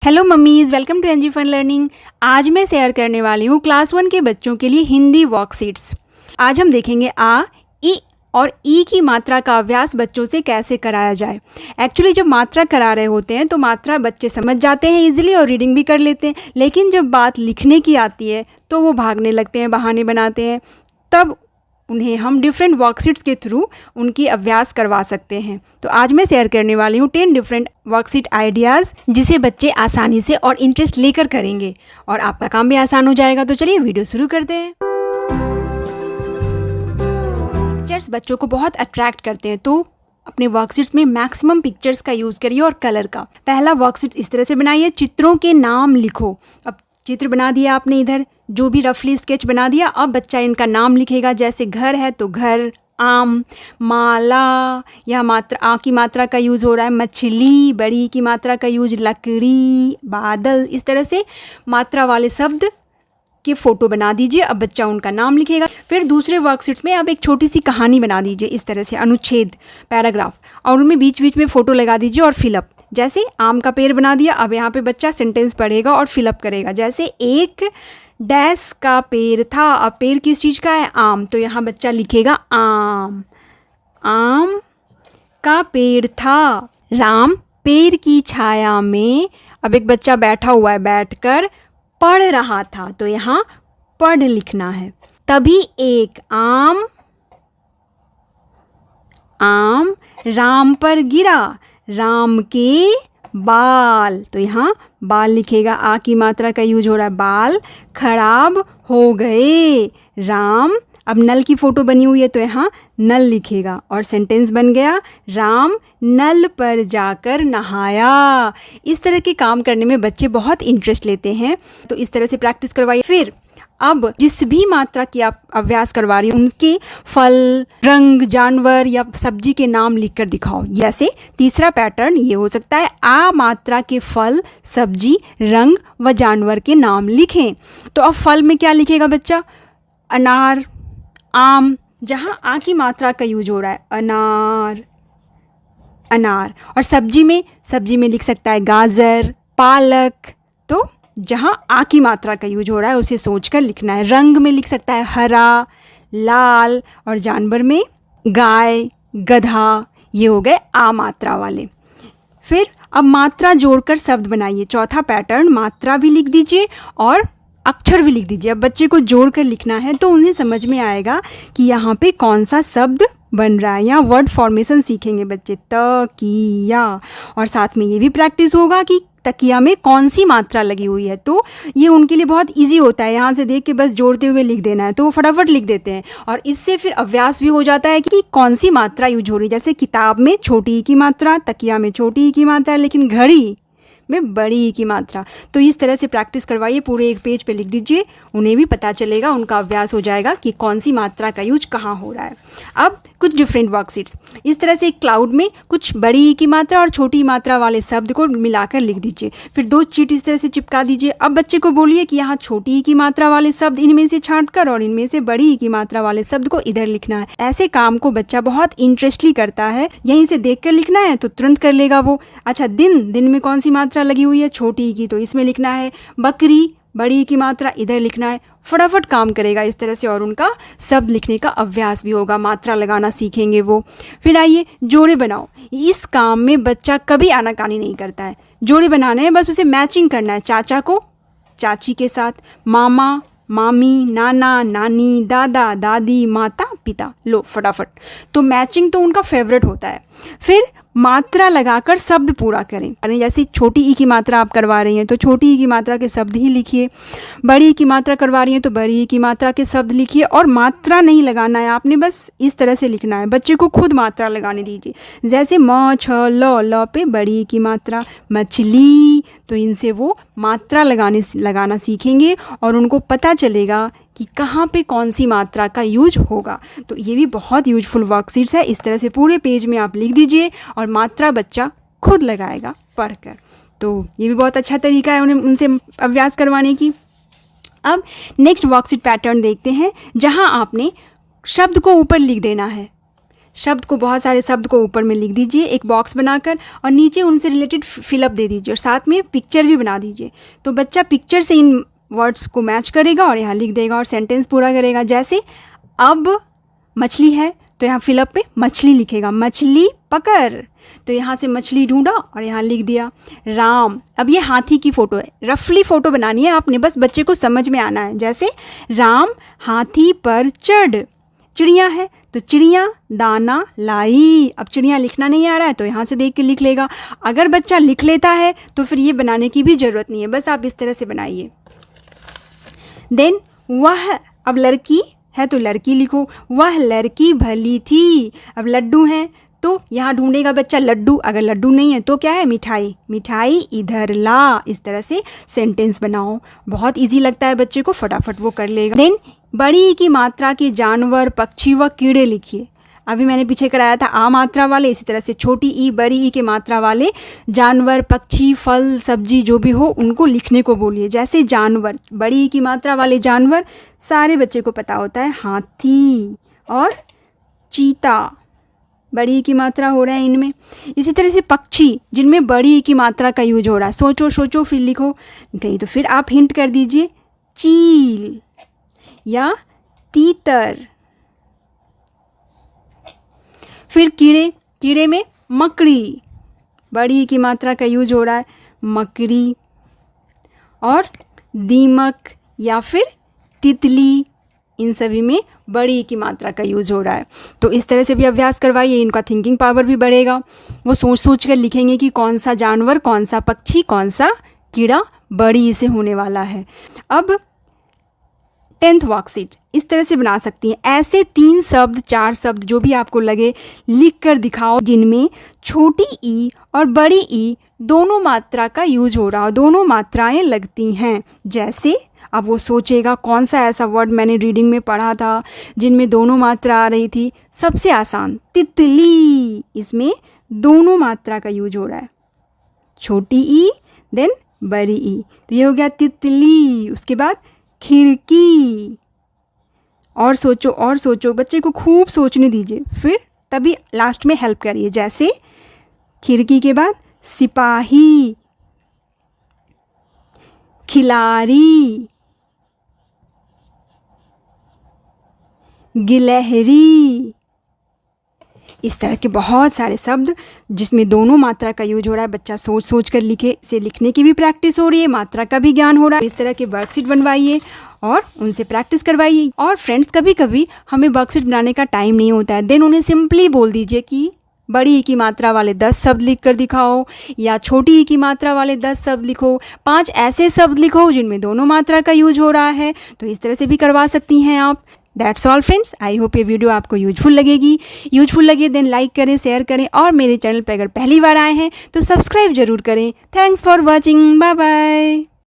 Hello mummies, welcome to NG fun learning. आज मैं share करने वाली हूँ क्लास 1 के बच्चों के लिए हिंदी वर्कशीट्स। आज हम देखेंगे आ, ई और ई की मात्रा का अभ्यास बच्चों से कैसे कराया जाए। एक्चुअली जब मात्रा करा रहे होते हैं तो मात्रा बच्चे समझ जाते हैं इजीली और रीडिंग भी कर लेते हैं, लेकिन जब बात लिखने की आती है तो वो भागने लगते हैं, बहाने बनाते हैं। तब उन्हें हम डिफरेंट वर्कशीट्स के थ्रू उनकी अभ्यास करवा सकते हैं। तो आज मैं शेयर करने वाली हूँ 10 डिफरेंट वर्कशीट आइडियाज़ जिसे बच्चे आसानी से और इंटरेस्ट लेकर करेंगे और आपका काम भी आसान हो जाएगा। तो चलिए वीडियो शुरू करते हैं। पिक्चर्स बच्चों को बहुत अट्रैक्ट करते हैं, तो अपने वर्कशीट्स में मैक्सिमम पिक्चर्स का यूज़ करिए और कलर का। पहला वर्कशीट इस तरह से बनाइए, चित्रों के नाम लिखो। अब चित्र बना दिया आपने, इधर जो भी रफली स्केच बना दिया, अब बच्चा इनका नाम लिखेगा। जैसे घर है तो घर, आम, माला, यह मात्रा आ की मात्रा का यूज़ हो रहा है। मछली, बड़ी की मात्रा का यूज, लकड़ी, बादल। इस तरह से मात्रा वाले शब्द के फ़ोटो बना दीजिए। अब बच्चा उनका नाम लिखेगा। फिर दूसरे वर्कशीट्स में अब एक छोटी सी कहानी बना दीजिए, इस तरह से अनुच्छेद, पैराग्राफ, और उनमें बीच बीच में फ़ोटो लगा दीजिए और फिलअप। जैसे आम का पेड़ बना दिया, अब यहाँ पे बच्चा सेंटेंस पढ़ेगा और फिलअप करेगा। जैसे एक डैश का पेड़ था, अब पेड़ किस चीज़ का है? आम, तो यहाँ बच्चा लिखेगा आम। आम का पेड़ था, राम पेड़ की छाया में। अब एक बच्चा बैठा हुआ है, बैठकर पढ़ रहा था, तो यहाँ पढ़ लिखना है। तभी एक आम राम पर गिरा, राम के बाल, तो यहाँ बाल लिखेगा। आ की मात्रा का यूज हो रहा है, बाल खराब हो गए। राम, अब नल की फ़ोटो बनी हुई है तो यहाँ नल लिखेगा और सेंटेंस बन गया, राम नल पर जाकर नहाया। इस तरह के काम करने में बच्चे बहुत इंटरेस्ट लेते हैं, तो इस तरह से प्रैक्टिस करवाइए। फिर अब जिस भी मात्रा की आप अभ्यास करवा रही हैं उनके फल, रंग, जानवर या सब्जी के नाम लिखकर दिखाओ। जैसे तीसरा पैटर्न ये हो सकता है, आ मात्रा के फल, सब्जी, रंग व जानवर के नाम लिखें। तो अब फल में क्या लिखेगा बच्चा? अनार, आम, जहाँ आ की मात्रा का यूज हो रहा है, अनार, अनार। और सब्जी में लिख सकता है गाजर, पालक। तो जहाँ आ की मात्रा का यूज हो रहा है उसे सोचकर लिखना है। रंग में लिख सकता है हरा, लाल, और जानवर में गाय, गधा। ये हो गए आ मात्रा वाले। फिर अब मात्रा जोड़कर शब्द बनाइए। चौथा पैटर्न, मात्रा भी लिख दीजिए और अक्षर भी लिख दीजिए। अब बच्चे को जोड़कर लिखना है तो उन्हें समझ में आएगा कि यहाँ पे कौन सा शब्द बन रहा है। यहाँ वर्ड फॉर्मेशन सीखेंगे बच्चे, तकिया। और साथ में ये भी प्रैक्टिस होगा कि तकिया में कौन सी मात्रा लगी हुई है, तो ये उनके लिए बहुत इजी होता है। यहाँ से देख के बस जोड़ते हुए लिख देना है तो वो फटाफट लिख देते हैं। और इससे फिर अभ्यास भी हो जाता है कि कौन सी मात्रा यूज हो रही है। जैसे किताब में छोटी ई की मात्रा, तकिया में छोटी ई की मात्रा, लेकिन घड़ी में बड़ी ई की मात्रा। तो इस तरह से प्रैक्टिस करवाइए, पूरे एक पेज पे लिख दीजिए, उन्हें भी पता चलेगा, उनका अभ्यास हो जाएगा कि कौन सी मात्रा का यूज कहाँ हो रहा है। अब कुछ डिफरेंट वर्कशीट्स, इस तरह से एक क्लाउड में कुछ बड़ी ई की मात्रा और छोटी मात्रा वाले शब्द को मिलाकर लिख दीजिए। फिर 2 चीट इस तरह से चिपका दीजिए। अब बच्चे को बोलिए कि यहाँ छोटी ई की मात्रा वाले शब्द इनमें से छांट कर और इनमें से बड़ी ई की मात्रा वाले शब्द को इधर लिखना है। ऐसे काम को बच्चा बहुत इंटरेस्टली करता है। यहीं से देख कर लिखना है तो तुरंत कर लेगा वो। अच्छा, दिन में कौन सी मात्रा लगी हुई है? छोटी ई की, तो इसमें लिखना है। बकरी, बड़ी की मात्रा इधर लिखना है। फटाफट काम करेगा इस तरह से और उनका शब्द लिखने का अभ्यास भी होगा, मात्रा लगाना सीखेंगे वो। फिर आइए जोड़े बनाओ। इस काम में बच्चा कभी आनाकानी नहीं करता है। जोड़े बनाने हैं, बस उसे मैचिंग करना है। चाचा को चाची के साथ, मामा, मामी, नाना, नानी, दादा, दादी, माता, पिता। लो फटाफट, तो मैचिंग तो उनका फेवरेट होता है। फिर मात्रा लगाकर शब्द पूरा करें। जैसे छोटी ई की मात्रा आप करवा रही हैं तो छोटी ई की मात्रा के शब्द ही लिखिए। बड़ी ई की मात्रा करवा रही हैं तो बड़ी ई की मात्रा के शब्द लिखिए। और मात्रा नहीं लगाना है आपने, बस इस तरह से लिखना है। बच्चे को खुद मात्रा लगाने दीजिए। जैसे म, छ, ल पे बड़ी ई की मात्रा, मछली, तो इनसे वो मात्रा लगाना सीखेंगे और उनको पता चलेगा कि कहाँ पे कौन सी मात्रा का यूज होगा। तो ये भी बहुत यूजफुल वर्कशीट्स है। इस तरह से पूरे पेज में आप लिख दीजिए और मात्रा बच्चा खुद लगाएगा पढ़कर। तो ये भी बहुत अच्छा तरीका है उनसे अभ्यास करवाने की। अब नेक्स्ट वर्कशीट पैटर्न देखते हैं, जहाँ आपने शब्द को ऊपर लिख देना है। शब्द को, बहुत सारे शब्द को ऊपर में लिख दीजिए एक बॉक्स बनाकर, और नीचे उनसे रिलेटेड फिलअप दे दीजिए और साथ में पिक्चर भी बना दीजिए। तो बच्चा पिक्चर से इन वर्ड्स को मैच करेगा और यहाँ लिख देगा और सेंटेंस पूरा करेगा। जैसे अब मछली है तो यहाँ फिलअप में मछली लिखेगा, मछली पकड़, तो यहाँ से मछली ढूंढा और यहाँ लिख दिया। राम, अब ये हाथी की फ़ोटो है, रफली फ़ोटो बनानी है आपने, बस बच्चे को समझ में आना है। जैसे राम हाथी पर चढ़। चिड़िया है तो चिड़िया दाना लाई। अब चिड़िया लिखना नहीं आ रहा है तो यहाँ से देख के लिख लेगा। अगर बच्चा लिख लेता है तो फिर ये बनाने की भी ज़रूरत नहीं है, बस आप इस तरह से बनाइए। देन वह, अब लड़की है तो लड़की लिखो, वह लड़की भली थी। अब लड्डू है तो यहाँ ढूंढेगा बच्चा लड्डू, अगर लड्डू नहीं है तो क्या है, मिठाई, मिठाई इधर ला। इस तरह से सेंटेंस बनाओ, बहुत इजी लगता है बच्चे को, फटाफट वो कर लेगा। देन बड़ी ई की मात्रा के जानवर, पक्षी व कीड़े लिखिए। अभी मैंने पीछे कराया था आ मात्रा वाले, इसी तरह से छोटी ई बड़ी ई के मात्रा वाले जानवर, पक्षी, फल, सब्जी जो भी हो उनको लिखने को बोलिए। जैसे जानवर, बड़ी ई की मात्रा वाले जानवर सारे बच्चे को पता होता है, हाथी और चीता, बड़ी ई की मात्रा हो रहा है इनमें। इसी तरह से पक्षी जिनमें बड़ी ई की मात्रा का यूज हो रहा है, सोचो सोचो फिर लिखो, नहीं तो फिर आप हिंट कर दीजिए, चील या तीतर। फिर कीड़े, कीड़े में मकड़ी, बड़ी की मात्रा का यूज हो रहा है, मकड़ी। और दीमक या फिर तितली, इन सभी में बड़ी की मात्रा का यूज़ हो रहा है। तो इस तरह से भी अभ्यास करवाइए, इनका थिंकिंग पावर भी बढ़ेगा। वो सोच सोच कर लिखेंगे कि कौन सा जानवर, कौन सा पक्षी, कौन सा कीड़ा बड़ी से होने वाला है। अब 10th वर्कशीट इस तरह से बना सकती हैं। ऐसे 3 शब्द, 4 शब्द जो भी आपको लगे लिख कर दिखाओ जिनमें छोटी ई और बड़ी ई दोनों मात्रा का यूज हो रहा हो, दोनों मात्राएं लगती हैं। जैसे अब वो सोचेगा कौन सा ऐसा वर्ड मैंने रीडिंग में पढ़ा था जिनमें दोनों मात्रा आ रही थी। सबसे आसान तितली, इसमें दोनों मात्रा का यूज हो रहा है, छोटी ई देन बड़ी ई, तो ये हो गया तितली। उसके बाद खिड़की, और सोचो और सोचो, बच्चे को खूब सोचने दीजिए, फिर तभी लास्ट में हेल्प करिए। जैसे खिड़की के बाद सिपाही, खिलाड़ी, गिलहरी, इस तरह के बहुत सारे शब्द जिसमें दोनों मात्रा का यूज हो रहा है। बच्चा सोच सोच कर लिखे, इसे लिखने की भी प्रैक्टिस हो रही है, मात्रा का भी ज्ञान हो रहा है। इस तरह के वर्कशीट बनवाइए और उनसे प्रैक्टिस करवाइए। और फ्रेंड्स, कभी कभी हमें वर्कशीट बनाने का टाइम नहीं होता है, देन उन्हें सिंपली बोल दीजिए कि बड़ी ई की मात्रा वाले 10 शब्द लिख कर दिखाओ, या छोटी ई की मात्रा वाले 10 शब्द लिखो, 5 ऐसे शब्द लिखो जिनमें दोनों मात्रा का यूज हो रहा है। तो इस तरह से भी करवा सकती हैं आप। That's all friends, I hope ये वीडियो आपको यूजफुल लगे देन लाइक करें, शेयर करें, और मेरे चैनल पर अगर पहली बार आए हैं तो सब्सक्राइब जरूर करें। Thanks for watching, bye bye.